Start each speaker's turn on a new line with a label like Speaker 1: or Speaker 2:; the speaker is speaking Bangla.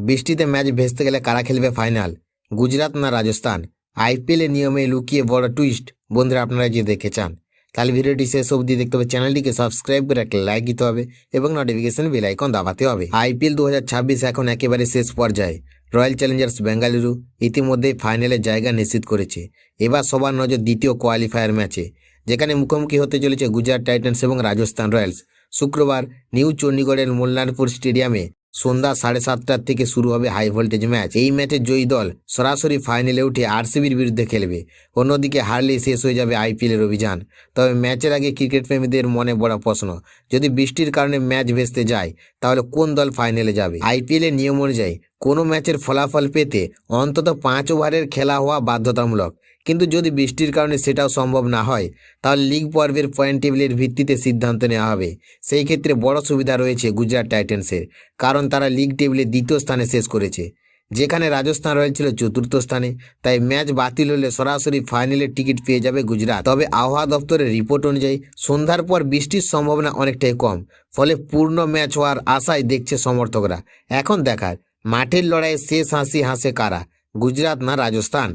Speaker 1: বৃষ্টিতে ম্যাচ ভেস্তে গেলে কারা খেলবে ফাইনাল, গুজরাট না রাজস্থান? আইপিএলের নিয়মে লুকিয়ে বড় টুইস্ট। বন্ধুরা, আপনারা যে দেখে চান তাহলে ভিডিওটি শেষ অবধি দেখতে হবে। চ্যানেলটিকে সাবস্ক্রাইব করে একটা লাইক দিতে হবে এবং নোটিফিকেশন বেল আইকন দাবাতে হবে। আইপিএল 2026 এখন একেবারে শেষ পর্যায়ে। রয়্যাল চ্যালেঞ্জার্স বেঙ্গালুরু ইতিমধ্যেই ফাইনালের জায়গা নিশ্চিত করেছে। এবার সবার নজর দ্বিতীয় কোয়ালিফায়ার ম্যাচে, যেখানে মুখোমুখি হতে চলেছে গুজরাট টাইটান্স এবং রাজস্থান রয়্যালস। শুক্রবার নিউ চণ্ডীগড়ের মল্লারপুর স্টেডিয়ামে সন্ধ্যা 7:30টার থেকে শুরু হবে হাই ভোল্টেজ ম্যাচ। এই ম্যাচের জয়ী দল সরাসরি ফাইনালে উঠে আরসিবির বিরুদ্ধে খেলবে। অন্যদিকে হারলেই শেষ হয়ে যাবে আইপিএলের অভিযান। তবে ম্যাচের আগে ক্রিকেট প্রেমীদের মনে বড় প্রশ্ন, যদি বৃষ্টির কারণে ম্যাচ ভেস্তে যায় তাহলে কোন দল ফাইনালে যাবে? আইপিএলের নিয়ম অনুযায়ী কোনো ম্যাচের ফলাফল পেতে অন্তত 5 ওভারের খেলা হওয়া বাধ্যতামূলক। কিন্তু যদি বৃষ্টির কারণে সেটাও সম্ভব না হয় তাহলে লিগ পর্বের পয়েন্ট টেবিলের ভিত্তিতে সিদ্ধান্ত নেওয়া হবে। সেই ক্ষেত্রে বড় সুবিধা রয়েছে গুজরাট টাইটান্সের, কারণ তারা লিগ টেবিলে 2য় স্থানে শেষ করেছে, যেখানে রাজস্থান রয়্যাল ছিল 4র্থ স্থানে। তাই ম্যাচ বাতিল হলে সরাসরি ফাইনালের টিকিট পেয়ে যাবে গুজরাট। তবে আবহাওয়া দপ্তরের রিপোর্ট অনুযায়ী সন্ধ্যার পর বৃষ্টির সম্ভাবনা অনেকটাই কম, ফলে পূর্ণ ম্যাচ হওয়ার আশায় দেখছে সমর্থকরা। এখন দেখার মাঠের লড়াইয়ে শেষ হাসি হাসে কারা, গুজরাট না রাজস্থান?